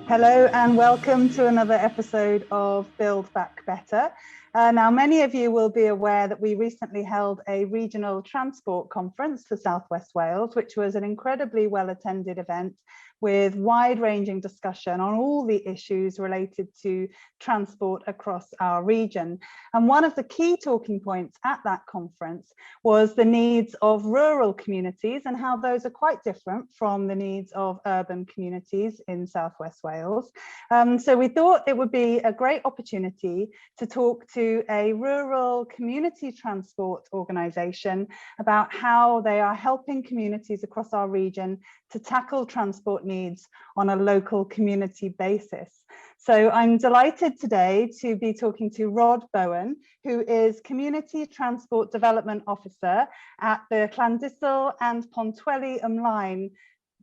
Hello and welcome to another episode of Build Back Better. Now, many of you will be aware that we recently held a regional transport conference for South West Wales, which was an incredibly well-attended event with wide-ranging discussion on all the issues related to transport across our region. And one of the key talking points at that conference was the needs of rural communities and how those are quite different from the needs of urban communities in South West Wales. So we thought it would be a great opportunity to talk to a rural community transport organisation about how they are helping communities across our region to tackle transport needs on a local community basis. So I'm delighted today to be talking to Rod Bowen, who is Community Transport Development Officer at the Carmarthenshire and Pont-Tyweli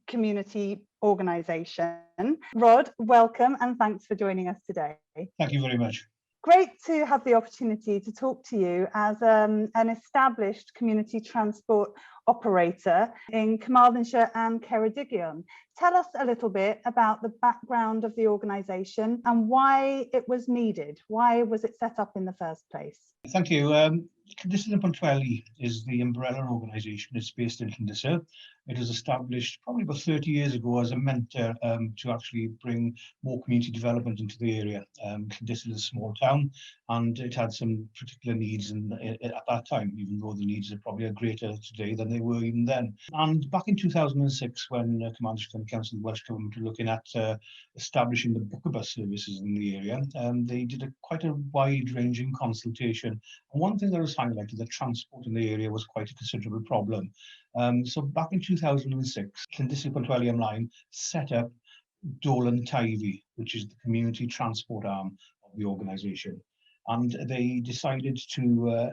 community organisation. Rod, welcome and thanks for joining us today. Thank you very much. Great to have the opportunity to talk to you as an established community transport operator in Carmarthenshire and Ceredigion. Tell us a little bit about the background of the organisation and why it was needed. Why was it set up in the first place? Thank you. Carmarthenshire and Pont-Tyweli is the umbrella organisation. It's based in Carmarthenshire. It was established probably about 30 years ago as a mentor to actually bring more community development into the area. Carmarthenshire is a small town and it had some particular needs at that time, even though the needs are probably greater today than they were even then. And back in 2006, when Carmarthenshire County Council and the Welsh Government were looking at establishing the Bookabus services in the area, they did quite a wide-ranging consultation. And one thing that was highlighted, that transport in the area was quite a considerable problem. So back in 2006, Carmarthenshire Pont-Tyweli line set up Dolen Teifi, which is the community transport arm of the organisation. And they decided to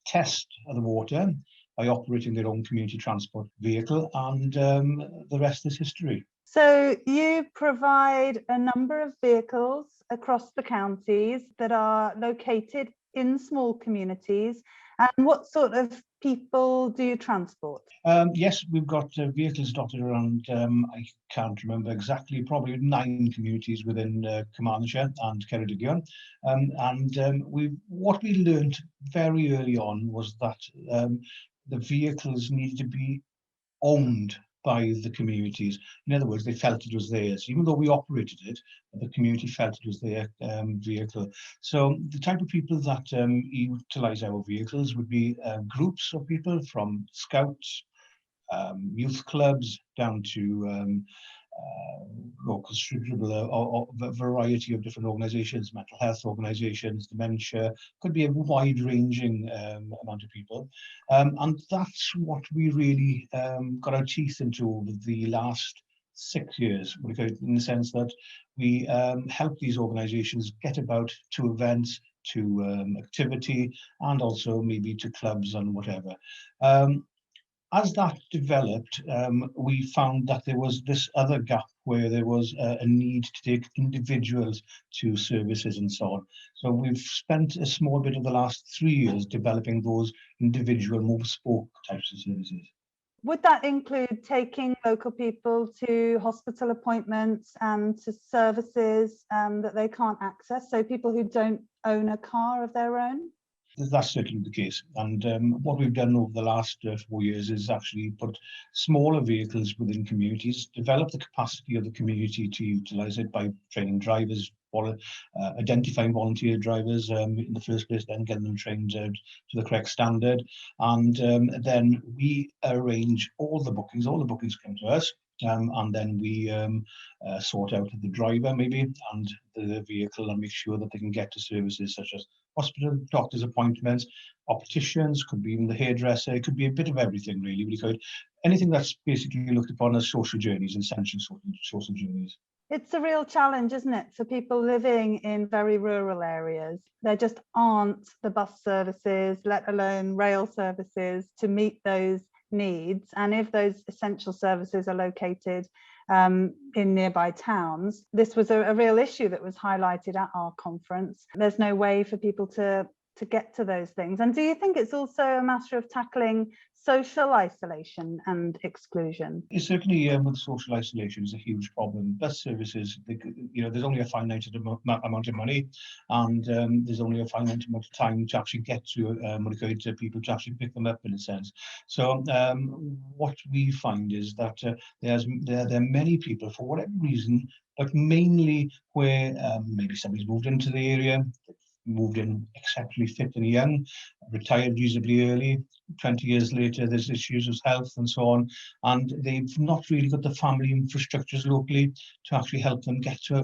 test the water by operating their own community transport vehicle, and the rest is history. So you provide a number of vehicles across the counties that are located in small communities. And what sort of people do you transport? Yes, we've got vehicles dotted around, I can't remember exactly, probably 9 communities within Carmarthenshire and Ceredigion. What we learned very early on was that the vehicles needed to be owned by the communities. In other words, they felt it was theirs. Even though we operated it, the community felt it was their vehicle. So the type of people that utilise our vehicles would be groups of people from scouts, youth clubs, down to considerable a variety of different organisations, mental health organisations, dementia, could be a wide-ranging amount of people. And that's what we really got our teeth into over the last 6 years, in the sense that we help these organisations get about to events, to activity, and also maybe to clubs and whatever. As that developed, we found that there was this other gap where there was a need to take individuals to services and so on. So we've spent a small bit of the last 3 years developing those individual, more bespoke types of services. Would that include taking local people to hospital appointments and to services that they can't access? So people who don't own a car of their own? That's certainly the case. And what we've done over the last 4 years is actually put smaller vehicles within communities, develop the capacity of the community to utilise it by training drivers, identifying volunteer drivers in the first place, then getting them trained to the correct standard. And then we arrange all the bookings come to us. And then we sort out the driver maybe and the vehicle and make sure that they can get to services such as hospital, doctor's appointments, opticians, could be even the hairdresser, it could be a bit of everything really. Anything that's basically looked upon as social journeys, essential social journeys. It's a real challenge, isn't it, for people living in very rural areas. There just aren't the bus services, let alone rail services, to meet those needs. And if those essential services are located in nearby towns, this was a real issue that was highlighted at our conference. There's no way for people to to get to those things? And do you think it's also a matter of tackling social isolation and exclusion? It's certainly with social isolation is a huge problem. Bus services, there's only a finite amount of money, and there's only a finite amount of time to actually get to people to actually pick them up, in a sense. So what we find is that there are many people, for whatever reason, but mainly where maybe somebody's moved into the area, moved in exceptionally fit and young, retired reasonably early. 20 years later, there's issues with health and so on, and they've not really got the family infrastructures locally to actually help them get to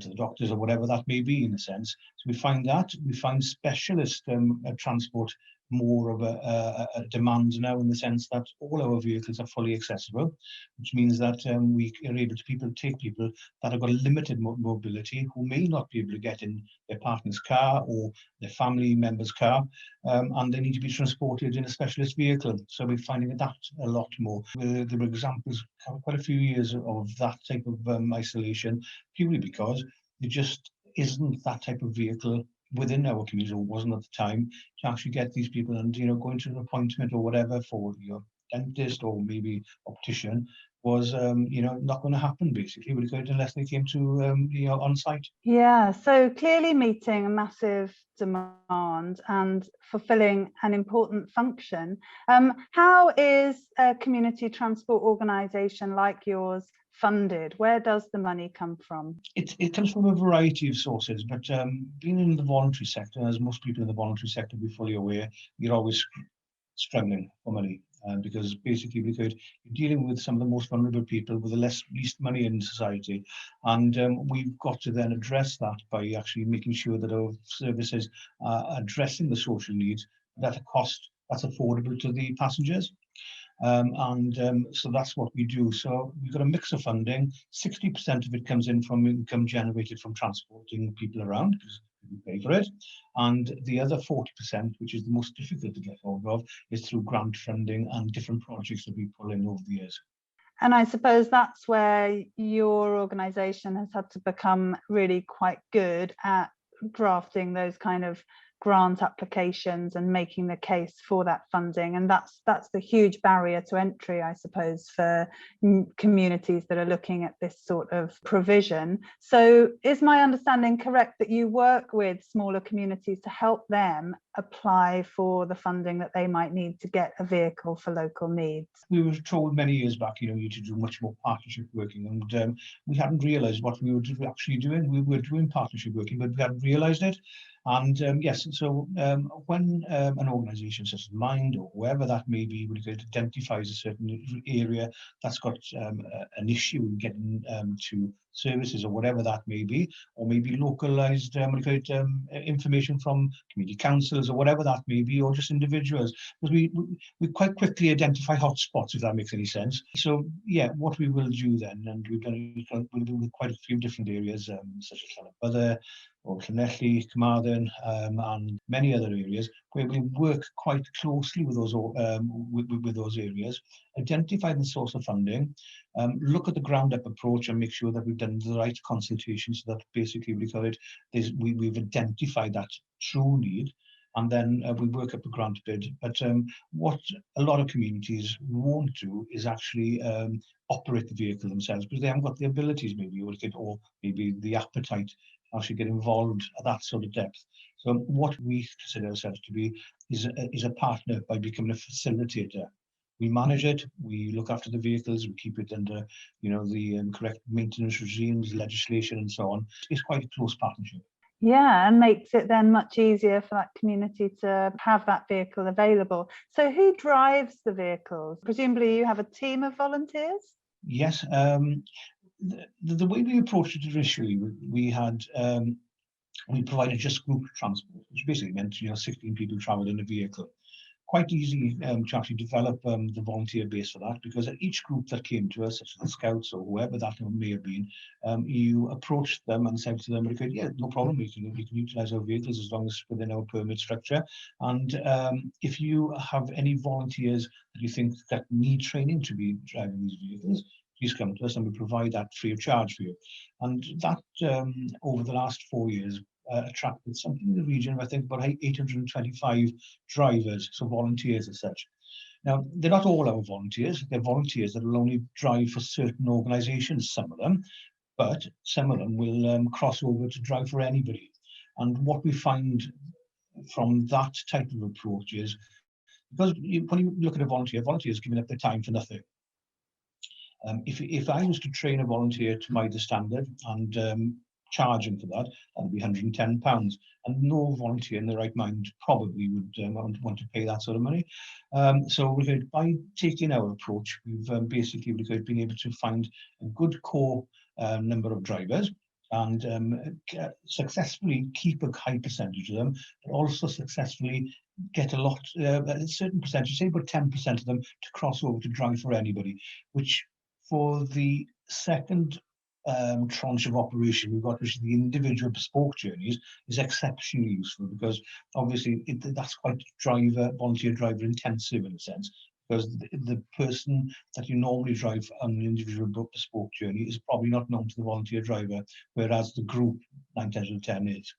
to the doctors or whatever that may be, in a sense. So we find specialist transport more of a demand now, in the sense that all our vehicles are fully accessible, which means that we are able to take people that have got limited mobility, who may not be able to get in their partner's car or their family member's car, and they need to be transported in a specialist vehicle. So we're finding that a lot more. There were examples, quite a few years of that type of isolation, purely because there just isn't that type of vehicle within our community, or wasn't at the time, to actually get these people and going to an appointment or whatever for your dentist or maybe optician was not going to happen, basically, unless they came to on site. Yeah, so clearly meeting a massive demand and fulfilling an important function. How is a community transport organisation like yours funded? Where does the money come from? It comes from a variety of sources, but being in the voluntary sector, as most people in the voluntary sector be fully aware, you're always struggling for money, because basically you're dealing with some of the most vulnerable people with the least money in society, and we've got to then address that by actually making sure that our services are addressing the social needs at a cost that's affordable to the passengers. So that's what we do. So we've got a mix of funding. 60% of it comes in from income generated from transporting people around, because we pay for it. And the other 40%, which is the most difficult to get hold of, is through grant funding and different projects that we pull in over the years. And I suppose that's where your organisation has had to become really quite good at drafting those kind of grant applications and making the case for that funding, and that's the huge barrier to entry, I suppose, for communities that are looking at this sort of provision. So is my understanding correct that you work with smaller communities to help them apply for the funding that they might need to get a vehicle for local needs? We were told many years back, you need to do much more partnership working, and we hadn't realised what we were actually doing. We were doing partnership working, but we hadn't realised it. And yes, so when an organisation such as Mind, or whoever that may be, when it identifies a certain area that's got an issue in getting to services or whatever that may be, or maybe localised information from community councils or whatever that may be, or just individuals, because we quite quickly identify hotspots, if that makes any sense. So yeah, what we will do then, and we've done it with quite a few different areas, such as Carmarthenshire, or Llanelli, Carmarthen, and many other areas, where we work quite closely with those areas, identify the source of funding, look at the ground up approach, and make sure that we've done the right consultation, so that basically we've identified that true need, and then we work up a grant bid. But what a lot of communities won't do is actually operate the vehicle themselves, because they haven't got the abilities, maybe, or maybe the appetite to actually get involved at that sort of depth. So what we consider ourselves to be is a partner by becoming a facilitator. We manage it, we look after the vehicles, we keep it under the correct maintenance regimes, legislation, and so on. It's quite a close partnership. Yeah, and makes it then much easier for that community to have that vehicle available. So who drives the vehicles? Presumably you have a team of volunteers? Yes. The way we approached it initially, we provided just group transport, which basically meant 16 people travelled in a vehicle. Quite easy to actually develop the volunteer base for that, because at each group that came to us, such as the Scouts or whoever that may have been, you approached them and said to them, yeah, no problem, we can utilise our vehicles as long as within our permit structure. And if you have any volunteers that you think that need training to be driving these vehicles, please come to us and we provide that free of charge for you. And that over the last 4 years attracted something in the region of, I think, about 825 drivers, so volunteers as such. Now, they're not all our volunteers. They're volunteers that will only drive for certain organisations, some of them, but some of them will cross over to drive for anybody. And what we find from that type of approach is, because when you look at a volunteer, volunteers giving up their time for nothing. If I was to train a volunteer to my standard and charge them for that, that would be £110. And no volunteer in their right mind probably would want to pay that sort of money. So by taking our approach, we've basically been able to find a good core number of drivers and successfully keep a high percentage of them, but also successfully get a certain percentage, say about 10% of them, to cross over to drive for anybody, which for the second tranche of operation we've got, which is the individual bespoke journeys, is exceptionally useful, because obviously that's quite volunteer driver intensive in a sense, because the person that you normally drive on an individual bespoke journey is probably not known to the volunteer driver, whereas the group 9 times out of 10 is.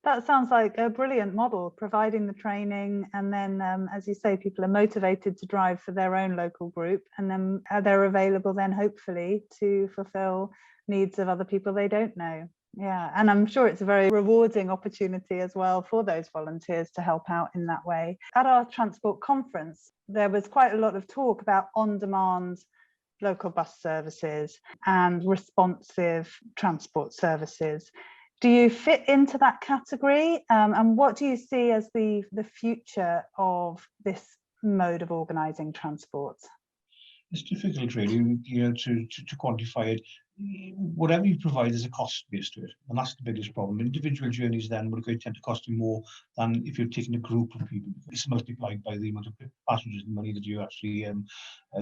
That sounds like a brilliant model, providing the training, and then, as you say, people are motivated to drive for their own local group, and then they're available then hopefully to fulfill needs of other people they don't know. Yeah, and I'm sure it's a very rewarding opportunity as well for those volunteers to help out in that way. At our transport conference, there was quite a lot of talk about on-demand local bus services and responsive transport services. Do you fit into that category? And what do you see as the future of this mode of organising transport? It's difficult, really, to quantify it. Whatever you provide is a cost base to it, and that's the biggest problem. Individual journeys then will tend to cost you more than if you're taking a group of people. It's multiplied by the amount of passengers and money that you actually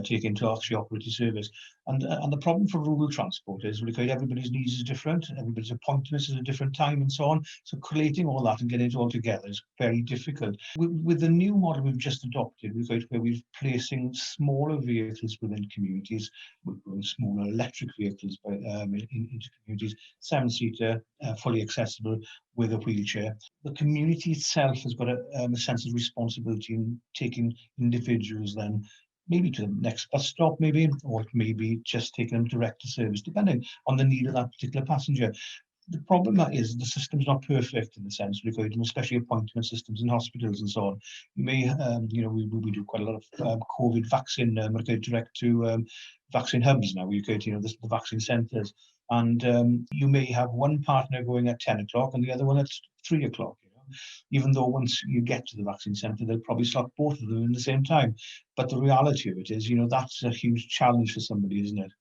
take in to actually operate the service. And the problem for rural transport is because everybody's needs is different, everybody's appointments is a different time, and so on. So collating all that and getting it all together is very difficult. With the new model we've just adopted, where we're placing smaller vehicles within communities, we're putting smaller electric vehicles into communities, 7-seater, fully accessible with a wheelchair. The community itself has got a sense of responsibility in taking individuals then maybe to the next bus stop, maybe, or maybe just taking them direct to service, depending on the need of that particular passenger. The problem is the system's not perfect in the sense, especially appointment systems in hospitals and so on. You may, we do quite a lot of COVID vaccine, direct to vaccine hubs now. The vaccine centres, and you may have one partner going at 10 o'clock and the other one at 3 o'clock. Even though once you get to the vaccine centre, they'll probably slot both of them in the same time. But the reality of it is, that's a huge challenge for somebody, isn't it?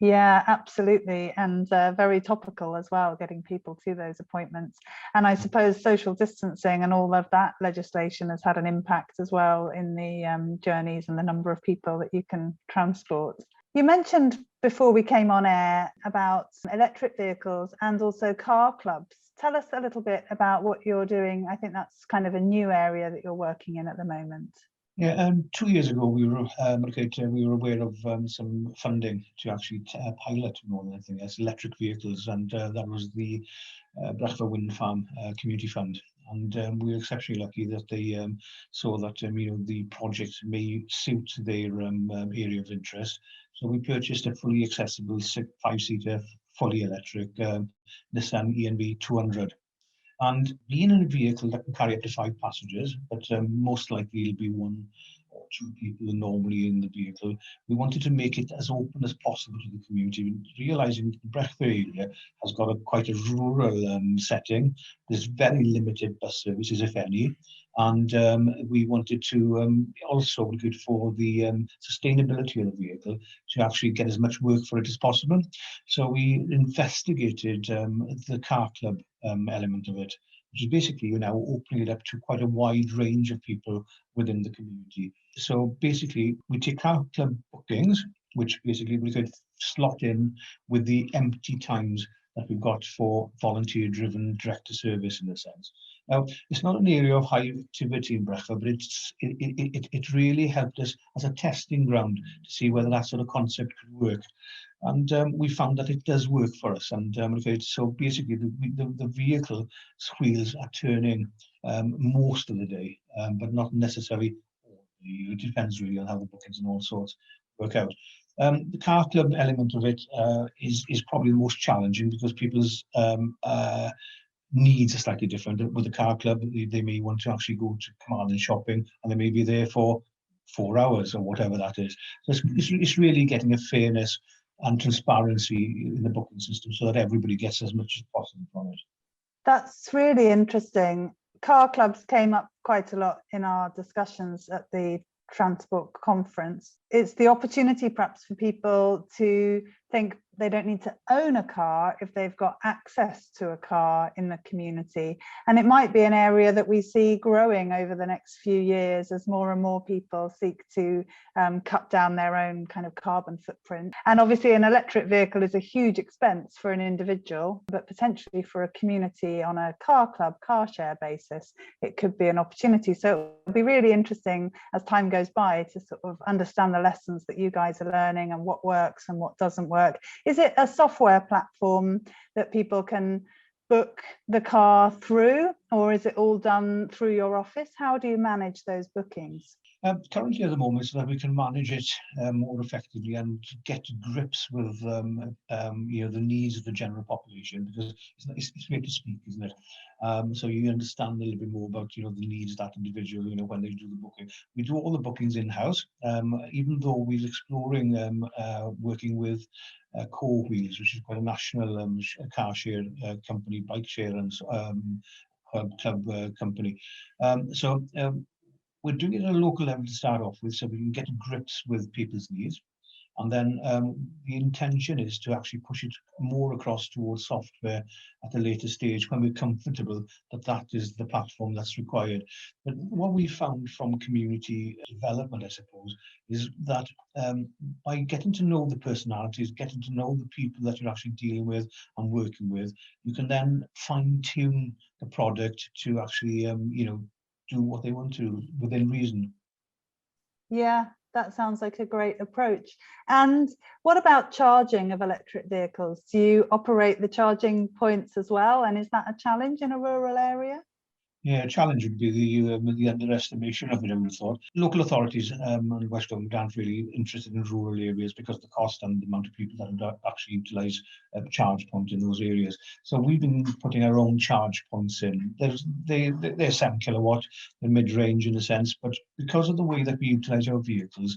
Yeah, absolutely, and very topical as well, getting people to those appointments. And I suppose social distancing and all of that legislation has had an impact as well in the journeys and the number of people that you can transport. You mentioned before we came on air about electric vehicles and also car clubs. Tell us a little bit about what you're doing. I think that's kind of a new area that you're working in at the moment. Yeah, 2 years ago we were aware of some funding to actually pilot, more than anything else, electric vehicles, and that was the Brechfa Wind Farm Community Fund. And we were exceptionally lucky that they saw that the project may suit their area of interest. So we purchased a fully accessible 5-seater, fully electric Nissan ENV 200. And being in a vehicle that can carry up to 5 passengers, but most likely it'll be 1 or 2 people normally in the vehicle, we wanted to make it as open as possible to the community, realising the Brechfa area has got quite a rural setting. There's very limited bus services, if any. And we wanted to also look for the sustainability of the vehicle to actually get as much work for it as possible. So we investigated the car club element of it, which is basically now opening it up to quite a wide range of people within the community. So basically, we take car club bookings, which basically we could slot in with the empty times that we've got for volunteer-driven direct-to-service in a sense. Now, it's not an area of high activity in Brechfa, but it really helped us as a testing ground to see whether that sort of concept could work. And we found that it does work for us. And so basically, the vehicle wheels are turning most of the day, but not necessarily. It depends really on how the bookings and all sorts work out. The car club element of it is probably the most challenging, because people's needs are slightly different. With the car club, they may want to actually go to Carmarthen shopping, and they may be there for 4 hours or whatever that is. So it's really getting a fairness and transparency in the booking system, so that everybody gets as much as possible from it. That's really interesting. Car clubs came up quite a lot in our discussions at the Transport Conference. It's the opportunity perhaps for people to think they don't need to own a car if they've got access to a car in the community. And it might be an area that we see growing over the next few years as more and more people seek to cut down their own kind of carbon footprint. And obviously an electric vehicle is a huge expense for an individual, but potentially for a community on a car club, car share basis, it could be an opportunity. So it'll be really interesting as time goes by to sort of understand the lessons that you guys are learning and what works and what doesn't work. Is it a software platform that people can book the car through, or is it all done through your office? How do you manage those bookings? Currently at the moment, so that we can manage it more effectively and get to grips with the needs of the general population, because it's great to speak, isn't it? So you understand a little bit more about the needs of that individual, when they do the booking. We do all the bookings in-house, even though we're exploring working with Core Wheels, which is quite a national car share company, bike share and club company. We're doing it at a local level to start off with, so we can get to grips with people's needs. And then the intention is to actually push it more across towards software at a later stage, when we're comfortable that that is the platform that's required. But what we found from community development, I suppose, is that by getting to know the personalities, getting to know the people that you're actually dealing with and working with, you can then fine-tune the product to actually, do what they want to within reason. Yeah, that sounds like a great approach. And what about charging of electric vehicles? Do you operate the charging points as well? And is that a challenge in a rural area? Yeah, a challenge would be the underestimation of it, I would have thought. Local authorities and West Ondemand aren't really interested in rural areas because of the cost and the amount of people that would actually utilise a charge point in those areas. So we've been putting our own charge points in. They're 7 kilowatt, they're mid-range in a sense, but because of the way that we utilise our vehicles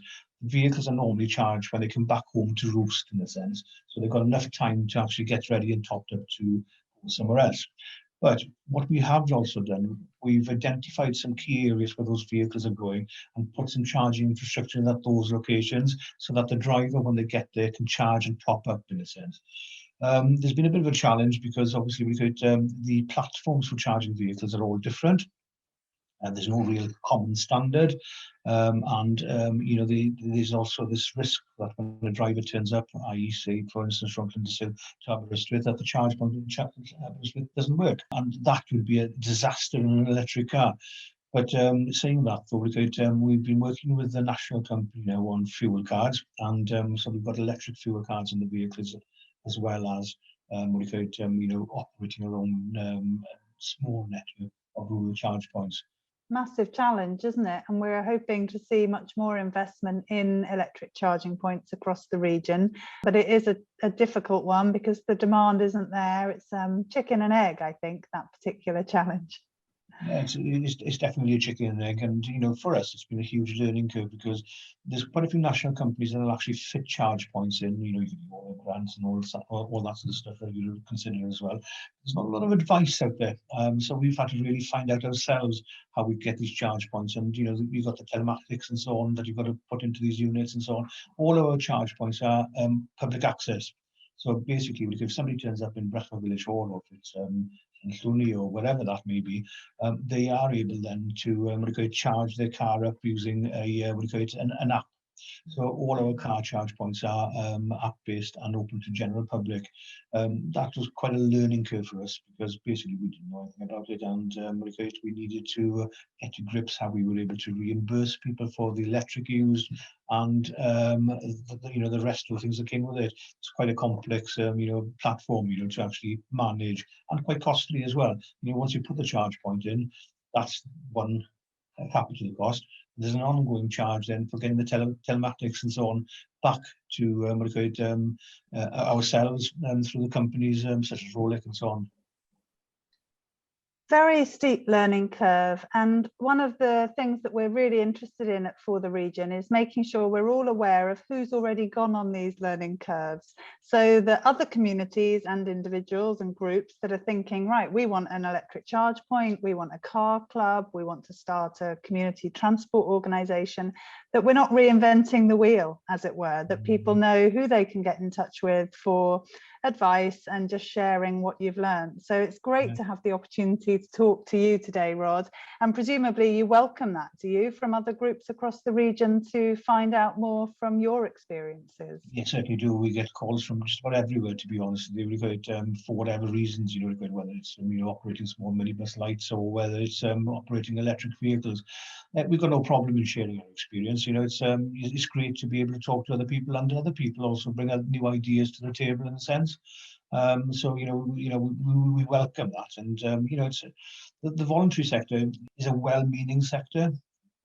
are normally charged when they come back home to roost, in a sense. So they've got enough time to actually get ready and topped up to go somewhere else. But what we have also done, we've identified some key areas where those vehicles are going and put some charging infrastructure in at those locations, so that the driver, when they get there, can charge and top up, in a sense. There's been a bit of a challenge because obviously the platforms for charging vehicles are all different. There's no real common standard, there's also this risk that when a driver turns up, i.e., say, for instance, from Clydesdale to Aberystwyth, that the charge point in Aberystwyth doesn't work, and that would be a disaster in an electric car. But saying that, though, we've been working with the national company now on fuel cards, and so we've got electric fuel cards in the vehicles, as well as operating our own small network of rural charge points. Massive challenge, isn't it? And we're hoping to see much more investment in electric charging points across the region, but it is a difficult one because the demand isn't there. It's chicken and egg, I think, that particular challenge. Yeah, it's definitely a chicken and egg, and for us it's been a huge learning curve, because there's quite a few national companies that will actually fit charge points in, grants and all that sort of stuff that you consider as well. There's not a lot of advice out there, so we've had to really find out ourselves how we get these charge points, and you've got the telematics and so on that you've got to put into these units and so on. All our charge points are public access. So basically, if somebody turns up in Brecon Village Hall, or if it's Llwni or whatever that may be, they are able then to charge their car up using an app So all our car charge points are app-based and open to general public. That was quite a learning curve for us because basically we didn't know anything about it, and we needed to get to grips how we were able to reimburse people for the electric used, and the rest of the things that came with it. It's quite a complex platform to actually manage, and quite costly as well. Once you put the charge point in, that's one capital cost. There's an ongoing charge then for getting the telematics and so on back to ourselves and through the companies such as Rolex and so on. Very steep learning curve, and one of the things that we're really interested in For the Region is making sure we're all aware of who's already gone on these learning curves, so that other communities and individuals and groups that are thinking, right, we want an electric charge point, we want a car club, we want to start a community transport organisation, that we're not reinventing the wheel, as it were, that people know who they can get in touch with for advice and just sharing what you've learned. So it's great to have the opportunity to talk to you today, Rod, and presumably you welcome that, do you, from other groups across the region to find out more from your experiences? Yes, certainly do. We get calls from just about everywhere, to be honest. We've got, for whatever reasons, whether it's operating small minibus lights or whether it's operating electric vehicles. We've got no problem in sharing our experience. It's great to be able to talk to other people, and other people also bring out new ideas to the table in a sense. So we welcome that, and it's the voluntary sector is a well-meaning sector,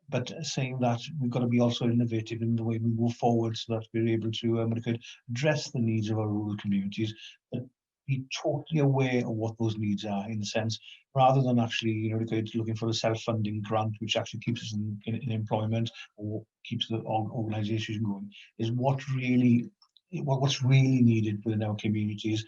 but saying that we've got to be also innovative in the way we move forward, so that we're able to address the needs of our rural communities, but be totally aware of what those needs are, in a sense, rather than actually looking for a self-funding grant which actually keeps us in employment or keeps the organisation going. Is what's really needed within our communities.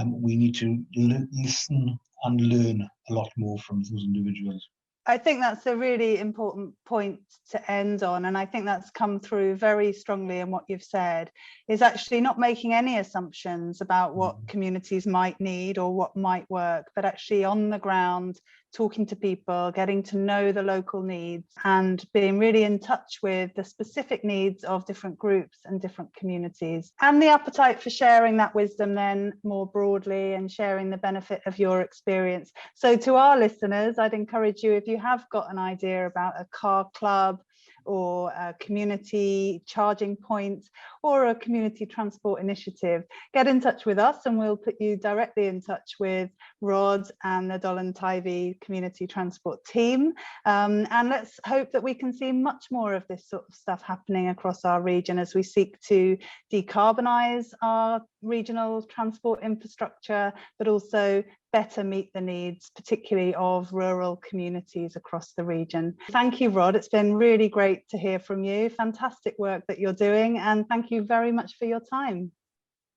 We need to listen and learn a lot more from those individuals. I think that's a really important point to end on, and I think that's come through very strongly in what you've said, is actually not making any assumptions about what communities might need or what might work, but actually on the ground, talking to people, getting to know the local needs, and being really in touch with the specific needs of different groups and different communities, and the appetite for sharing that wisdom then more broadly and sharing the benefit of your experience. So to our listeners, I'd encourage you, if you have got an idea about a car club or a community charging point or a community transport initiative, get in touch with us and we'll put you directly in touch with Rod and the Dolen Teifi community transport team, and let's hope that we can see much more of this sort of stuff happening across our region as we seek to decarbonise our regional transport infrastructure, but also better meet the needs, particularly of rural communities across the region. Thank you, Rod. It's been really great to hear from you. Fantastic work that you're doing, and thank you very much for your time.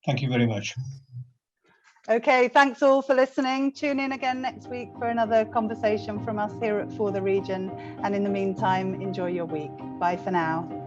Thank you very much. Okay, thanks all for listening. Tune in again next week for another conversation from us here at For the Region, and in the meantime, enjoy your week. Bye for now.